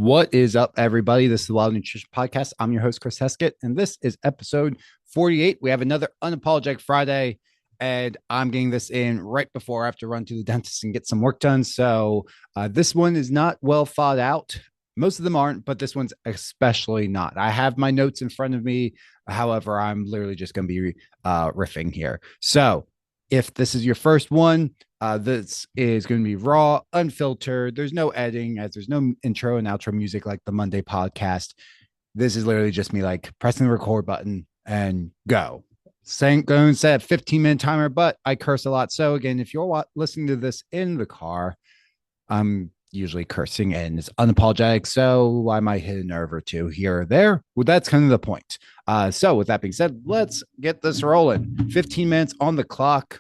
What is up, everybody? This is the Wild Nutrition Podcast. I'm your host, Chris Heskett, and this is episode 48. We have another Unapologetic Friday, and I'm getting this in right before I have to run to the dentist and get some work done. So this one is not well thought out. Most of them aren't, but this one's especially not. I have my notes in front of me. However, I'm literally just going to be riffing here. So if this is your first one, this is going to be raw, unfiltered. There's no editing, as there's no intro and outro music like the Monday podcast. This is literally just me like pressing the record button and go. Going to set a 15-minute timer, but I curse a lot. So again, if you're listening to this in the car, I'm usually cursing and it's unapologetic. So I might hit a nerve or two here or there. Well, that's kind of the point. So with that being said, let's get this rolling. 15 minutes on the clock.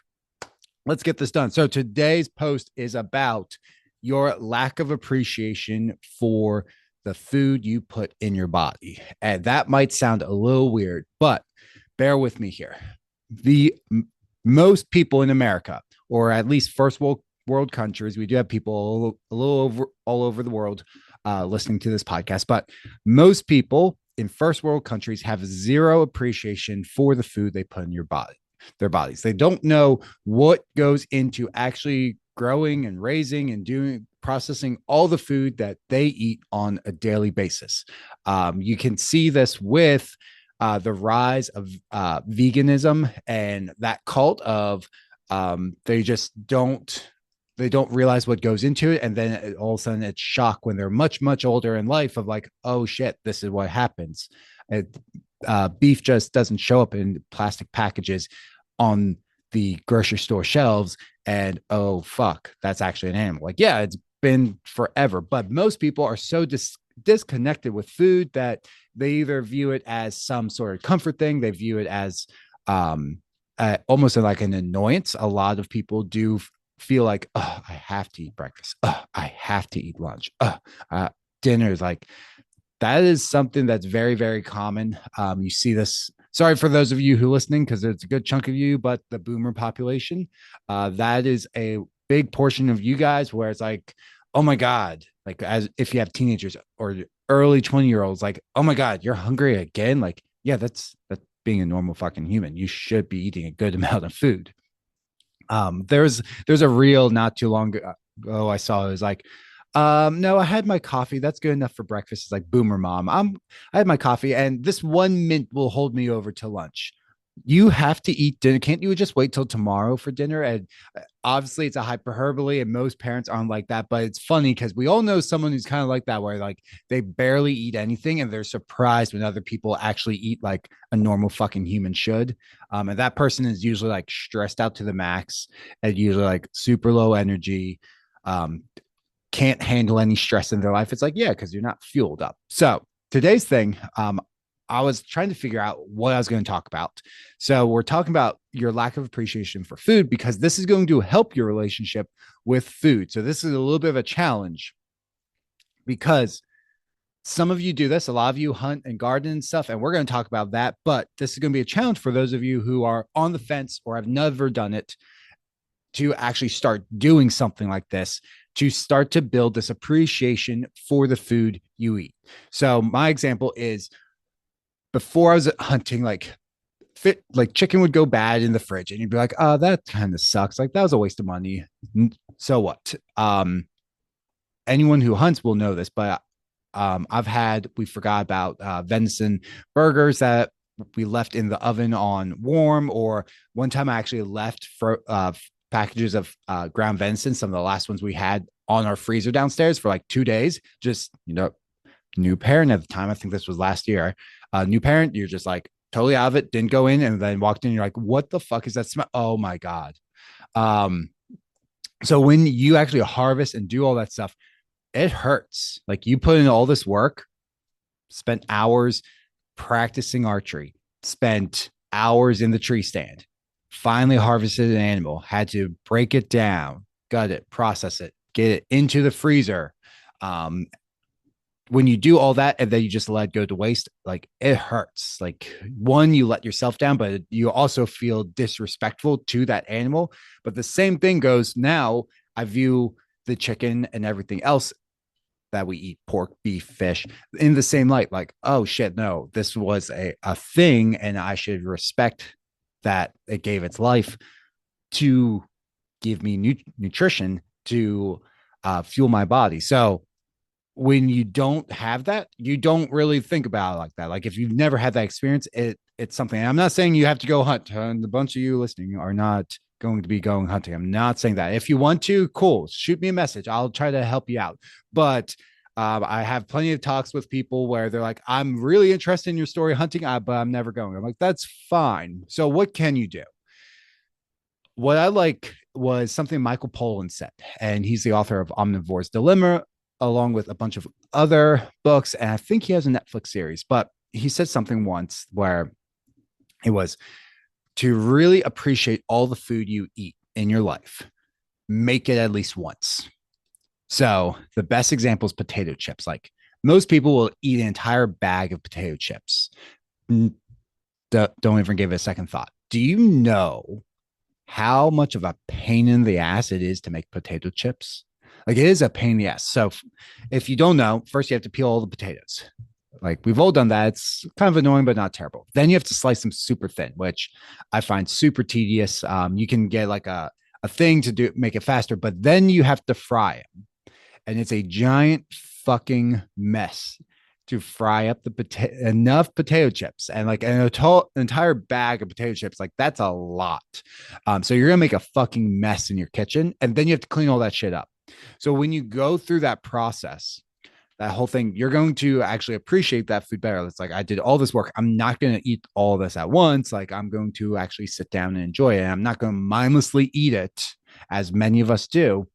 Let's get this done. So today's post is about your lack of appreciation for the food you put in your body. And that might sound a little weird, but bear with me here. Most people in America, or at least first world countries, we do have people a little over all over the world listening to this podcast, but most people in first world countries have zero appreciation for the food they put in their bodies. They don't know what goes into actually growing and raising and processing all the food that they eat on a daily basis. You can see this with the rise of veganism and that cult of they don't realize what goes into it. And then all of a sudden it's shock when they're much, much older in life of like, oh shit, this is what happens. Beef just doesn't show up in plastic packages on the grocery store shelves. And oh, fuck, that's actually an animal. Like, yeah, it's been forever. But most people are so disconnected with food that they either view it as some sort of comfort thing. They view it as almost like an annoyance. A lot of people do feel like, oh, I have to eat breakfast. Oh, I have to eat lunch. Dinner is like, that is something that's very, very common. You see this. Sorry for those of you who are listening, because there's a good chunk of you, but the boomer population, that is a big portion of you guys where it's like, oh my God, like as if you have teenagers or early 20-year-olds, like, oh my God, you're hungry again. Like, yeah, that's being a normal fucking human. You should be eating a good amount of food. There's a reel not too long ago I saw. It was like, no, I had my coffee. That's good enough for breakfast. It's like boomer mom. I had my coffee and this 1 mint will hold me over to lunch. You have to eat dinner. Can't you just wait till tomorrow for dinner? And obviously it's a hyperbole and most parents aren't like that, but it's funny because we all know someone who's kind of like that, where like they barely eat anything and they're surprised when other people actually eat like a normal fucking human should. And that person is usually like stressed out to the max and usually like super low energy. Can't handle any stress in their life. It's like, yeah, because you're not fueled up. So today's thing, I was trying to figure out what I was going to talk about. So we're talking about your lack of appreciation for food, because this is going to help your relationship with food. So this is a little bit of a challenge because some of you do this. A lot of you hunt and garden and stuff, and we're going to talk about that. But this is going to be a challenge for those of you who are on the fence or have never done it, to actually start doing something like this, to start to build this appreciation for the food you eat. So my example is, before I was hunting, like chicken would go bad in the fridge and you'd be like, oh, that kind of sucks. Like, that was a waste of money. So what? Anyone who hunts will know this, but we forgot about venison burgers that we left in the oven on warm, or one time I actually left for packages of ground venison, some of the last ones we had, on our freezer downstairs for like 2 days. Just, new parent at the time. I think this was last year. New parent, you're just like totally out of it, didn't go in, and then walked in. You're like, what the fuck is that smell? Oh my God. So when you actually harvest and do all that stuff, it hurts. Like, you put in all this work, spent hours practicing archery, spent hours in the tree stand, finally harvested an animal, had to break it down, gut it, process it, get it into the freezer. When you do all that and then you just let it go to waste, like, it hurts. Like, one, you let yourself down, but you also feel disrespectful to that animal. But the same thing goes now. I view the chicken and everything else that we eat pork, beef, fish in the same light. Like, oh shit, no, this was a thing, and I should respect that it gave its life to give me nutrition to fuel my body. So when you don't have that, you don't really think about it like that. Like if you've never had that experience, it's something. And I'm not saying you have to go hunt, and a bunch of you listening are not going to be going hunting. I'm not saying that. If you want to, cool, shoot me a message. I'll try to help you out. But I have plenty of talks with people where they're like, I'm really interested in your story hunting, but I'm never going. I'm like, that's fine. So what can you do? What I like was something Michael Pollan said, and he's the author of Omnivore's Dilemma, along with a bunch of other books. And I think he has a Netflix series, but he said something once where it was to really appreciate all the food you eat in your life, make it at least once. So the best example is potato chips. Like most people will eat an entire bag of potato chips. Don't even give it a second thought. Do you know how much of a pain in the ass it is to make potato chips? Like it is a pain in the ass. So if you don't know, first you have to peel all the potatoes. Like we've all done that. It's kind of annoying, but not terrible. Then you have to slice them super thin, which I find super tedious. You can get like a thing to do make it faster, but then you have to fry it, and it's a giant fucking mess to fry up enough potato chips, and like an entire bag of potato chips. Like that's a lot. So you're gonna make a fucking mess in your kitchen, and then you have to clean all that shit up. So when you go through that process, that whole thing, you're going to actually appreciate that food better. It's like, I did all this work. I'm not going to eat all this at once. Like I'm going to actually sit down and enjoy it. And I'm not going to mindlessly eat it as many of us do.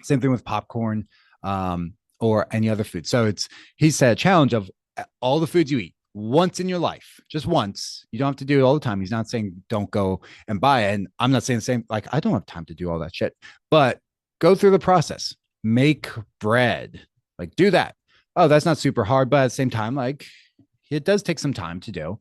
Same thing with popcorn, or any other food. So he said a challenge of all the foods you eat once in your life, just once. You don't have to do it all the time. He's not saying don't go and buy it. And I'm not saying the same. Like I don't have time to do all that shit, but go through the process, make bread, like do that. Oh, that's not super hard, but at the same time, like it does take some time to do.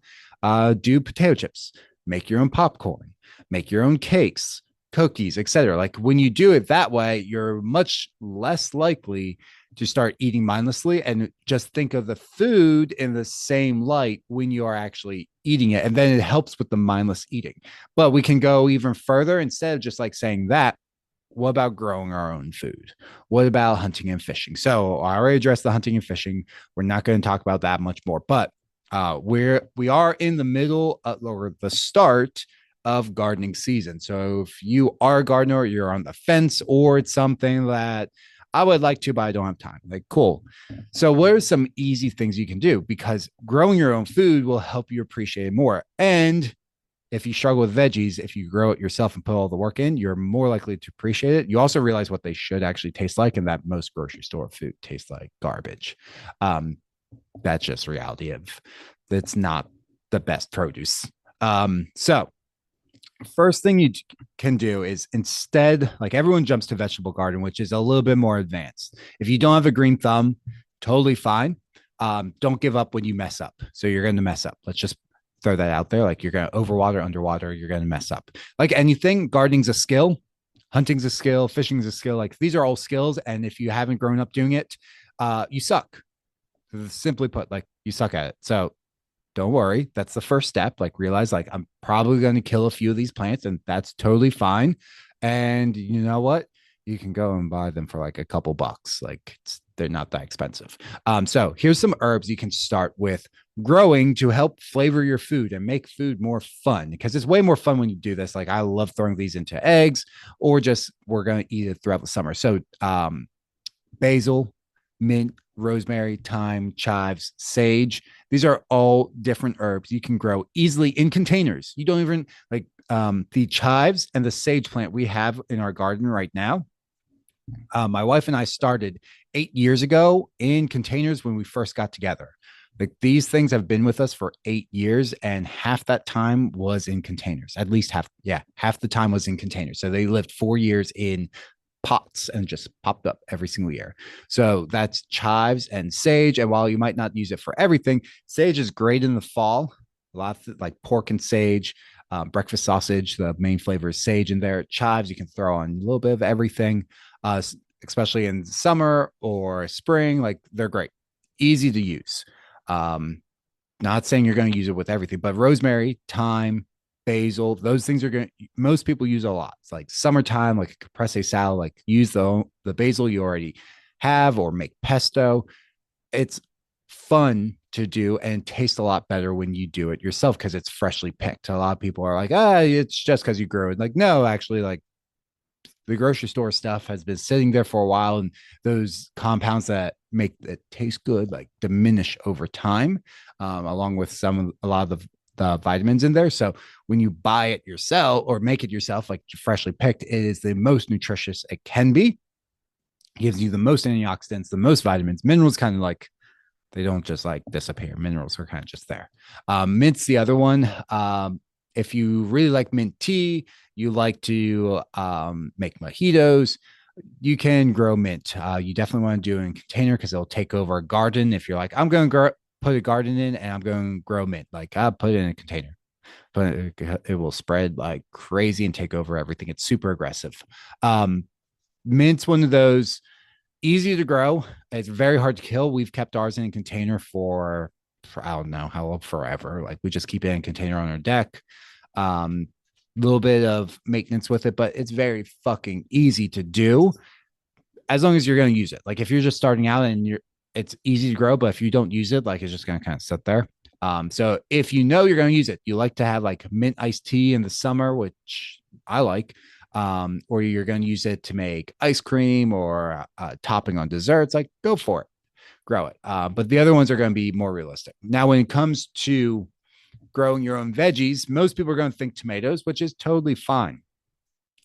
Do potato chips, make your own popcorn, make your own cakes, cookies, etc. Like when you do it that way, you're much less likely to start eating mindlessly, and just think of the food in the same light when you are actually eating it. And then it helps with the mindless eating. But we can go even further. Instead of just like saying that, what about growing our own food? What about hunting and fishing? So I already addressed the hunting and fishing. We're not going to talk about that much more, but we are in the middle or the start of gardening season. So if you are a gardener, you're on the fence, or it's something that I would like to, but I don't have time. Like, cool. So what are some easy things you can do? Because growing your own food will help you appreciate it more. And if you struggle with veggies, if you grow it yourself and put all the work in, you're more likely to appreciate it. You also realize what they should actually taste like, and that most grocery store food tastes like garbage. That's just reality of it's not the best produce. So first thing you can do is, instead, like everyone jumps to vegetable garden, which is a little bit more advanced. If you don't have a green thumb, totally fine. Don't give up when you mess up. So you're going to mess up. Let's just throw that out there. Like you're going to overwater, underwater, you're going to mess up. Like anything, gardening's a skill, hunting's a skill, fishing's a skill. Like these are all skills. And if you haven't grown up doing it, you suck. Simply put, like you suck at it. So don't worry. That's the first step. Like realize like I'm probably going to kill a few of these plants, and that's totally fine. And you know what? You can go and buy them for like a couple bucks. Like they're not that expensive. So here's some herbs you can start with growing to help flavor your food and make food more fun, because it's way more fun when you do this. Like I love throwing these into eggs, or just we're going to eat it throughout the summer. So basil, mint, rosemary, thyme, chives, sage. These are all different herbs you can grow easily in containers. You don't even like the chives and the sage plant we have in our garden right now. My wife and I started 8 years ago in containers when we first got together. Like these things have been with us for 8 years, and half that time was in containers. At least half, yeah, half the time was in containers. So they lived 4 years in pots and just popped up every single year. So that's chives and sage. And while you might not use it for everything, sage is great in the fall. Lots of like pork and sage, breakfast sausage. The main flavor is sage in there. Chives, you can throw on a little bit of everything. especially in summer or spring. Like they're great, easy to use. Um, Not saying you're going to use it with everything, but rosemary, thyme, basil, those things are going to, most people use a lot. It's like summertime, like a caprese salad, like use the basil you already have or make pesto. It's fun to do and tastes a lot better when you do it yourself because it's freshly picked. A lot of people are like, it's just because you grew it. Like, no, actually, like the grocery store stuff has been sitting there for a while, and those compounds that make it taste good like diminish over time, along with a lot of the vitamins in there. So when you buy it yourself or make it yourself, like freshly picked, it is the most nutritious it can be. Gives you the most antioxidants, the most vitamins, minerals. Kind of like they don't just like disappear. Minerals are kind of just there. Mint's the other one. If you really like mint tea, you like to make mojitos, you can grow mint. You definitely want to do it in a container because it'll take over a garden. If you're like, I'm going to put a garden in and I'm going to grow mint, like I'll put it in a container, but it will spread like crazy and take over everything. It's super aggressive. Mint's one of those easy to grow. It's very hard to kill. We've kept ours in a container for I don't know how long, forever. Like we just keep it in a container on our deck. Little bit of maintenance with it, but it's very fucking easy to do as long as you're going to use it. Like if you're just starting out and it's easy to grow, but if you don't use it, like it's just going to kind of sit there. So if you know you're going to use it, you like to have like mint iced tea in the summer, which I like, or you're going to use it to make ice cream or topping on desserts, like go for it, grow it. But the other ones are going to be more realistic. Now, when it comes to growing your own veggies, most people are going to think tomatoes, which is totally fine.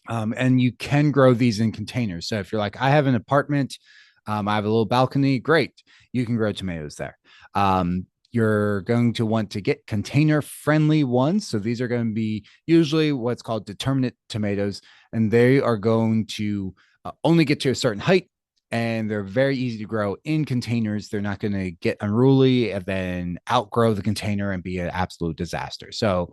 And you can grow these in containers. So if you're like, I have an apartment, I have a little balcony, great. You can grow tomatoes there. You're going to want to get container friendly ones. So these are going to be usually what's called determinate tomatoes, and they are going to only get to a certain height, and they're very easy to grow in containers. They're not going to get unruly and then outgrow the container and be an absolute disaster. So,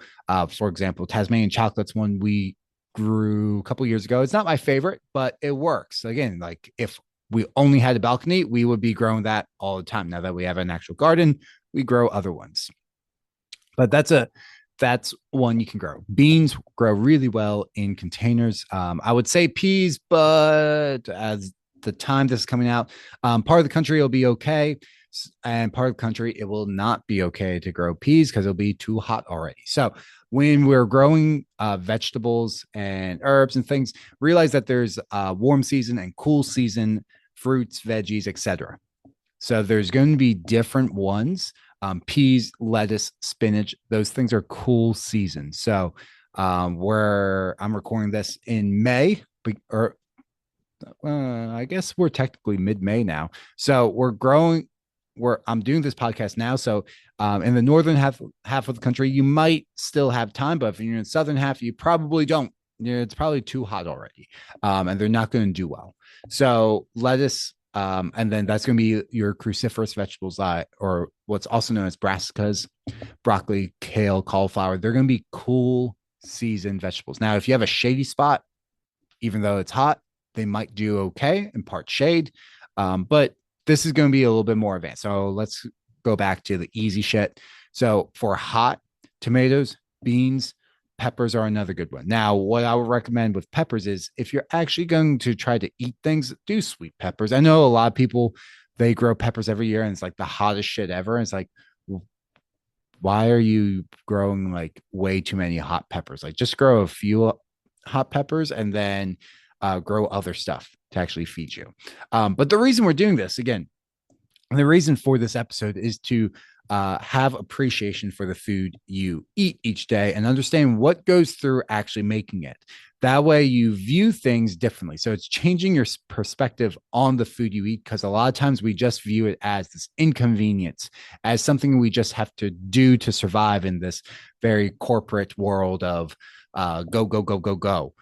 for example, Tasmanian chocolate's one we grew a couple years ago. It's not my favorite, but it works. Again, like if we only had a balcony, we would be growing that all the time. Now that we have an actual garden, we grow other ones. But that's one you can grow. Beans grow really well in containers. I would say peas, but as the time this is coming out, part of the country will be okay, and part of the country it will not be okay to grow peas because it'll be too hot already. So when we're growing vegetables and herbs and things, realize that there's warm season and cool season fruits, veggies, etc. So there's going to be different ones. Peas, lettuce, spinach, those things are cool seasons. So where I'm recording this in May, or I guess we're technically mid-May now. So we're growing. I'm doing this podcast now. So in the northern half of the country, you might still have time, but if you're in the southern half, you probably don't. It's probably too hot already, and they're not going to do well. So lettuce, and then that's going to be your cruciferous vegetables, or what's also known as brassicas, broccoli, kale, cauliflower. They're going to be cool season vegetables. Now, if you have a shady spot, even though it's hot, they might do okay in part shade. But this is going to be a little bit more advanced. So let's go back to the easy shit. So for hot, tomatoes, beans, peppers are another good one. Now, what I would recommend with peppers is if you're actually going to try to eat things, do sweet peppers. I know a lot of people, they grow peppers every year and it's like the hottest shit ever. And it's like, why are you growing like way too many hot peppers? Like just grow a few hot peppers and then grow other stuff to actually feed you. But the reason we're doing this again, the reason for this episode is to have appreciation for the food you eat each day and understand what goes through actually making it. That way you view things differently. So it's changing your perspective on the food you eat, because a lot of times we just view it as this inconvenience, as something we just have to do to survive in this very corporate world of go, go, go, go, go.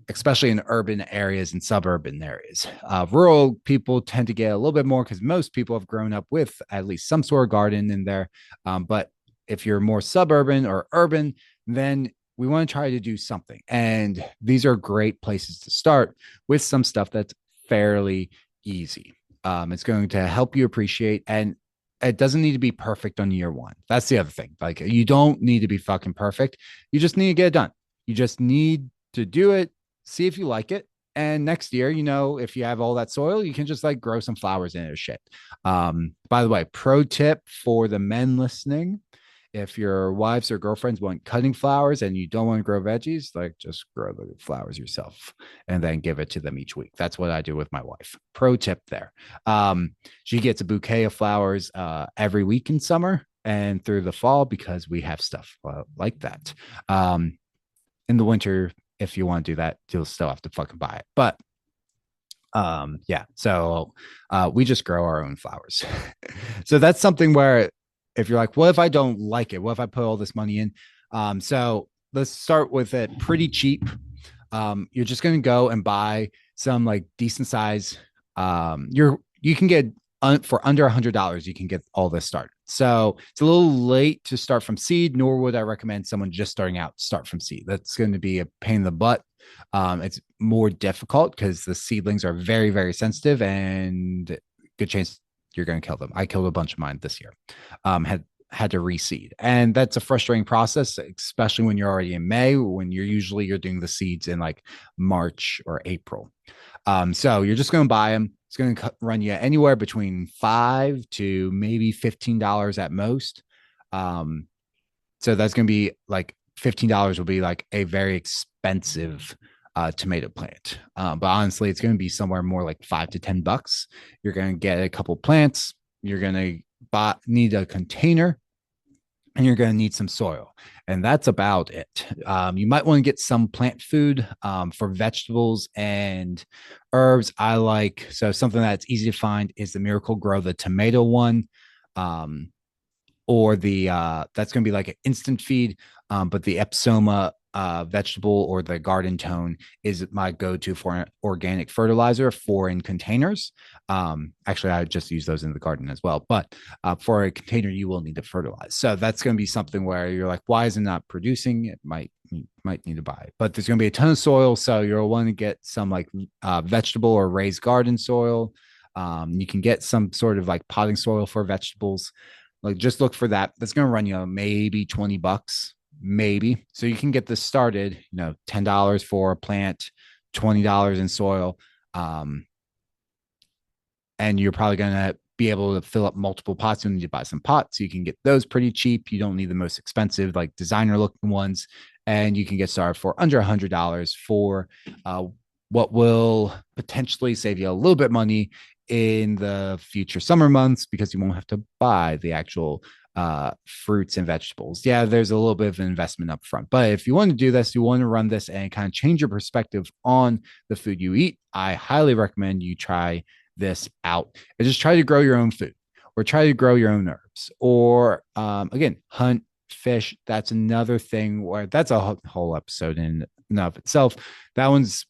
Especially in urban areas and suburban areas. Rural people tend to get a little bit more because most people have grown up with at least some sort of garden in there. But if you're more suburban or urban, then we want to try to do something. And these are great places to start with some stuff that's fairly easy. It's going to help you appreciate, and it doesn't need to be perfect on year one. That's the other thing. Like, you don't need to be fucking perfect. You just need to get it done. You just need to do it, see if you like it. And next year, if you have all that soil, you can just like grow some flowers in it or shit. By the way, pro tip for the men listening: if your wives or girlfriends want cutting flowers and you don't want to grow veggies, like, just grow the flowers yourself and then give it to them each week. That's what I do with my wife. Pro tip there. She gets a bouquet of flowers every week in summer and through the fall, because we have stuff like that. In the winter, if you want to do that, you'll still have to fucking buy it. But yeah, so we just grow our own flowers. So that's something where, if you're like, what if I don't like it? What if I put all this money in? So let's start with it pretty cheap. You're just going to go and buy some like decent size. You can get for under $100, you can get all this started. So it's a little late to start from seed, nor would I recommend someone just starting out start from seed. That's going to be a pain in the butt. It's more difficult because the seedlings are very, very sensitive, and good chance you're going to kill them. I killed a bunch of mine this year. Had to reseed, and that's a frustrating process, especially when you're already in May, when you're doing the seeds in like March or April. So you're just going to buy them. It's going to run you anywhere between $5 to maybe $15 at most. So that's going to be like $15 will be like a very expensive tomato plant. But honestly, it's going to be somewhere more like $5 to $10. You're going to get a couple plants. You're going to need a container, and you're going to need some soil. And that's about it. You might want to get some plant food for vegetables and herbs. So something that's easy to find is the Miracle Grow, the tomato one. Or that's going to be like an instant feed. But the Epsoma vegetable or the garden tone is my go-to for an organic fertilizer for in containers. Actually, I just use those in the garden as well. But for a container, you will need to fertilize. So that's going to be something where you're like, why is it not producing? You might need to buy it. But there's going to be a ton of soil. So you'll want to get some like vegetable or raised garden soil. You can get some sort of like potting soil for vegetables. Like, just look for that. That's going to run you maybe $20, maybe. So you can get this started, $10 for a plant, $20 in soil. And you're probably going to be able to fill up multiple pots. You need to buy some pots. So you can get those pretty cheap. You don't need the most expensive, like designer looking ones. And you can get started for under $100 for what will potentially save you a little bit of money in the future summer months, because you won't have to buy the actual fruits and vegetables. Yeah, there's a little bit of an investment up front. But if you want to do this, you want to run this and kind of change your perspective on the food you eat, I highly recommend you try this out and just try to grow your own food, or try to grow your own herbs, or again, hunt, fish. That's another thing where that's a whole episode in and of itself. That one's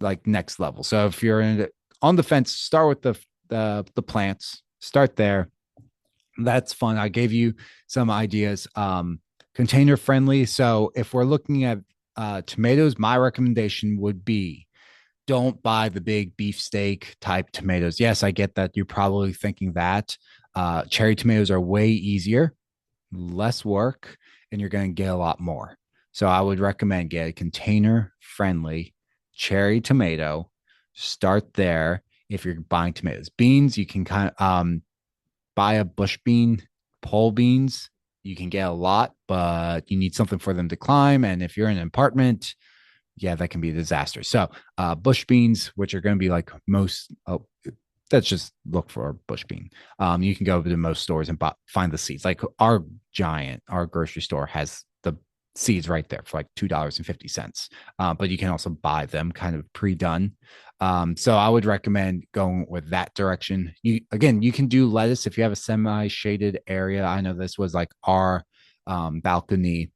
like next level. So if you're on the fence, start with the plants. Start there. That's fun. I gave you some ideas. Container friendly. So if we're looking at tomatoes, my recommendation would be, don't buy the big beefsteak type tomatoes. Yes, I get that. You're probably thinking that. Cherry tomatoes are way easier, less work, and you're going to get a lot more. So I would recommend get a container friendly cherry tomato. Start there. If you're buying tomatoes, beans, you can kind of buy a bush bean, pole beans. You can get a lot, but you need something for them to climb. And if you're in an apartment, yeah, that can be a disaster. So bush beans, which are going to be like most, let's just look for a bush bean. You can go to most stores and find the seeds. Like our grocery store has the seeds right there for like $2.50. But you can also buy them kind of pre-done. So I would recommend going with that direction. You can do lettuce if you have a semi-shaded area. I know this was like our balcony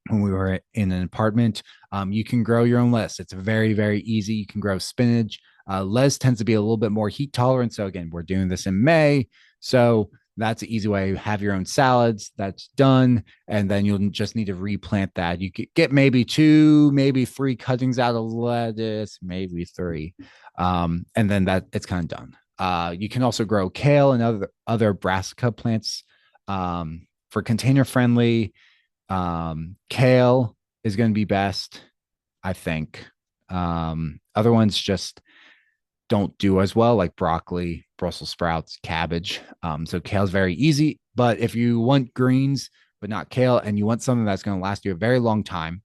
when we were in an apartment. You can grow your own lettuce. It's very, very easy. You can grow spinach. Lettuce tends to be a little bit more heat tolerant. So again, we're doing this in May. So That's an easy way. Have your own salads. That's done. And then you'll just need to replant that. You could get maybe two, maybe three cuttings out of lettuce, maybe three. And then that it's kind of done. You can also grow kale and other brassica plants for container friendly. Kale is going to be best, I think. Other ones just don't do as well, like broccoli, Brussels sprouts, cabbage. So kale is very easy. But if you want greens, but not kale, and you want something that's going to last you a very long time,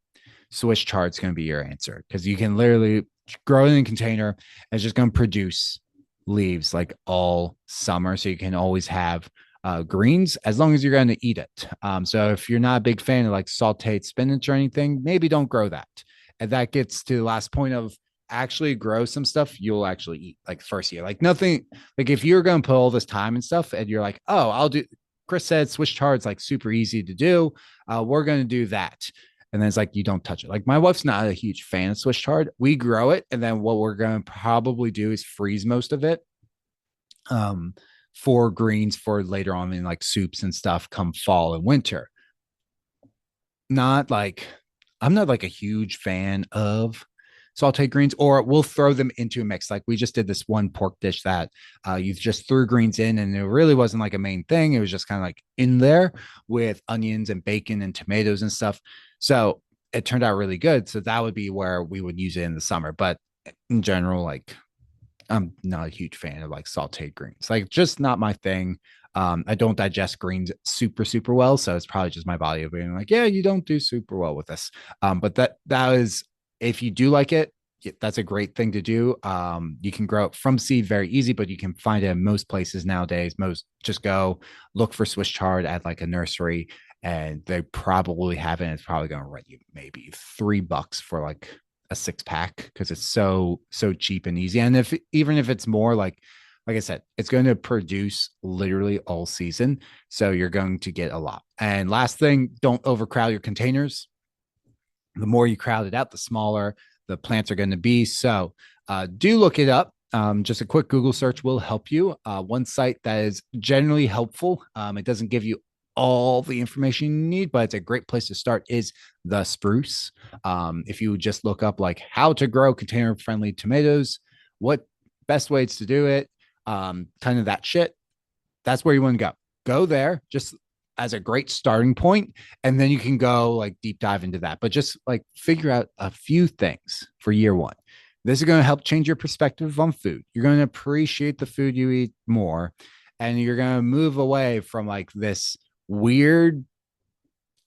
Swiss chard is going to be your answer because you can literally grow it in a container and it's just going to produce leaves like all summer. So you can always have greens as long as you're going to eat it. So if you're not a big fan of like sauteed spinach or anything, maybe don't grow that. And that gets to the last point of actually grow some stuff you'll actually eat like first year. Like nothing, like if you're going to put all this time and stuff and you're like, oh, I'll do, Chris said Swiss chard's like super easy to do. We're going to do that. And then it's like, you don't touch it. Like my wife's not a huge fan of Swiss chard. We grow it. And then what we're going to probably do is freeze most of it um, for greens for later on in like soups and stuff come fall and winter. Not like, I'm not like a huge fan of sauteed greens, or we'll throw them into a mix. Like we just did this one pork dish that you just threw greens in, and it really wasn't like a main thing. It was just kind of like in there with onions and bacon and tomatoes and stuff. So it turned out really good. So that would be where we would use it in the summer. But in general, like I'm not a huge fan of like sauteed greens, like just not my thing. I don't digest greens super well, so it's probably just my body being like, yeah, you don't do super well with this. But that is, if you do like it, that's a great thing to do. You can grow it from seed very easy, but you can find it in most places nowadays. Most just go look for Swiss chard at like a nursery, and they probably have it. And it's probably going to rent you maybe $3 for like a 6 pack because it's so cheap and easy. And if even if it's more like I said, it's going to produce literally all season. So you're going to get a lot. And last thing, don't overcrowd your containers. The more you crowd it out, the smaller the plants are going to be. So do look it up. Just a quick Google search will help you. One site that is generally helpful. It doesn't give you all the information you need, but it's a great place to start is the spruce. If you just look up like how to grow container friendly tomatoes, what best ways to do it, kind of that shit, that's where you want to go. Go there just as a great starting point, and then you can go like deep dive into that. But just like figure out a few things for year one. This is going to help change your perspective on food. You're going to appreciate the food you eat more, and you're going to move away from like this weird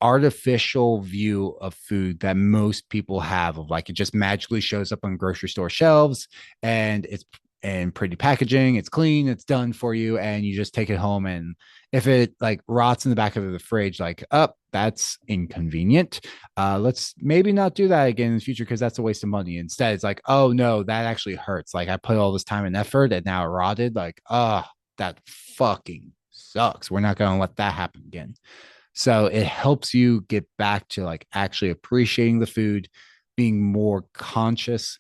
artificial view of food that most people have of like it just magically shows up on grocery store shelves and it's and pretty packaging, it's clean, it's done for you, and you just take it home. And if it like rots in the back of the fridge, like, oh, that's inconvenient. Let's maybe not do that again in the future because that's a waste of money. Instead, it's like, oh no, that actually hurts. Like I put all this time and effort and now it rotted. Like, oh, that fucking sucks. We're not gonna let that happen again. So it helps you get back to like actually appreciating the food, being more conscious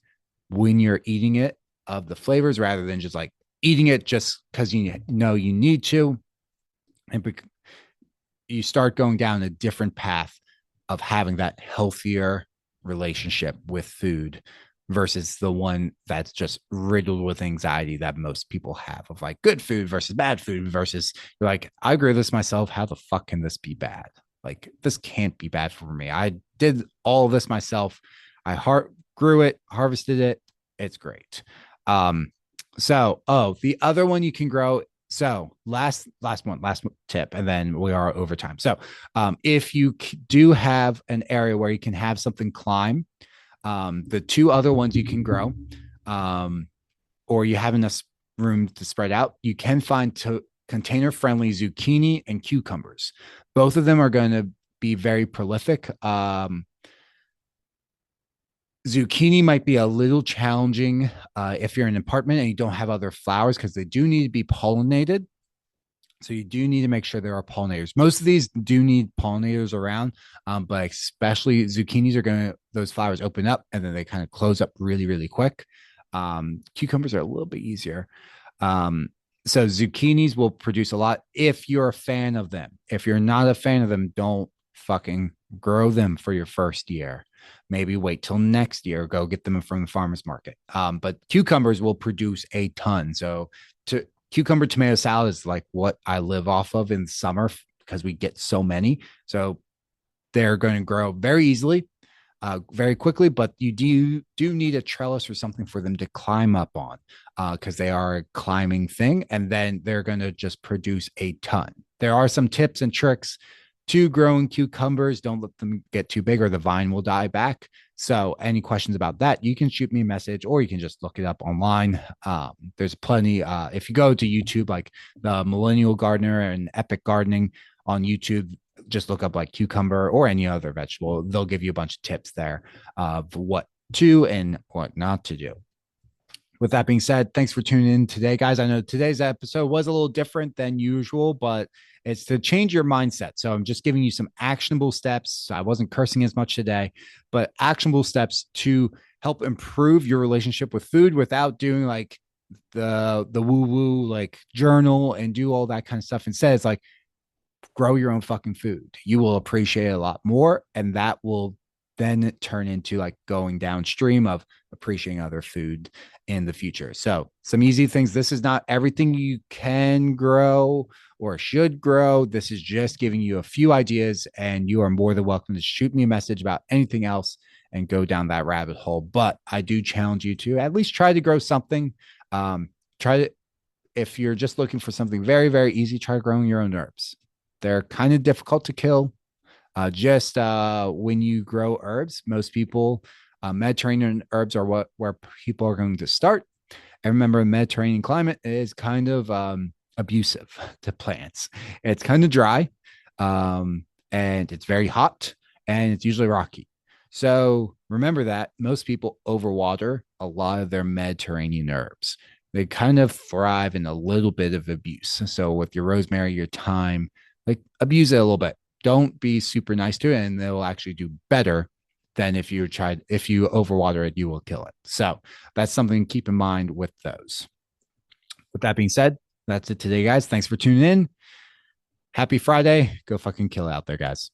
when you're eating it of the flavors rather than just like eating it just because you know you need to. And you start going down a different path of having that healthier relationship with food versus the one that's just riddled with anxiety that most people have of like good food versus bad food versus you're like, I grew this myself. How the fuck can this be bad? Like this can't be bad for me. I did all of this myself. Grew it, harvested it. It's great. The other one you can grow. So last tip, and then we are over time. So if you do have an area where you can have something climb, the two other ones you can grow, or you have enough room to spread out, you can find container friendly zucchini and cucumbers. Both of them are going to be very prolific. Zucchini might be a little challenging if you're in an apartment and you don't have other flowers because they do need to be pollinated. So you do need to make sure there are pollinators. Most of these do need pollinators around, but especially zucchinis are going to, those flowers open up and then they kind of close up really quick. Cucumbers are a little bit easier. So zucchinis will produce a lot if you're a fan of them. If you're not a fan of them, don't fucking grow them for your first year. Maybe wait till next year. Go get them from the farmer's market. But cucumbers will produce a ton. So to cucumber tomato salad is like what I live off of in summer because we get so many. So they're going to grow very easily, very quickly, but you do need a trellis or something for them to climb up on because they are a climbing thing, and then they're going to just produce a ton. There are some tips and tricks to growing cucumbers. Don't let them get too big or the vine will die back. So, any questions about that, you can shoot me a message or you can just look it up online. There's plenty. If you go to YouTube, like the Millennial Gardener and Epic Gardening on YouTube, just look up like cucumber or any other vegetable. They'll give you a bunch of tips there of what to and what not to do. With that being said, thanks for tuning in today, guys. I know today's episode was a little different than usual, but it's to change your mindset. So I'm just giving you some actionable steps. I wasn't cursing as much today, but actionable steps to help improve your relationship with food without doing like the woo woo like journal and do all that kind of stuff. Instead, it's like grow your own fucking food. You will appreciate it a lot more. And that will then turn into like going downstream of appreciating other food in the future. So, some easy things. This is not everything you can grow or should grow. This is just giving you a few ideas, and you are more than welcome to shoot me a message about anything else and go down that rabbit hole. But I do challenge you to at least try to grow something. Try to, if you're just looking for something very, very easy, try growing your own herbs. They're kind of difficult to kill. Just when you grow herbs, most people, Mediterranean herbs are where people are going to start. And remember, the Mediterranean climate is kind of abusive to plants. It's kind of dry, and it's very hot, and it's usually rocky. So remember that most people overwater a lot of their Mediterranean herbs. They kind of thrive in a little bit of abuse. So with your rosemary, your thyme, like abuse it a little bit. Don't be super nice to it, and they will actually do better than if you overwater it, you will kill it. So that's something to keep in mind with those. With that being said, that's it today, guys. Thanks for tuning in. Happy Friday. Go fucking kill it out there, guys.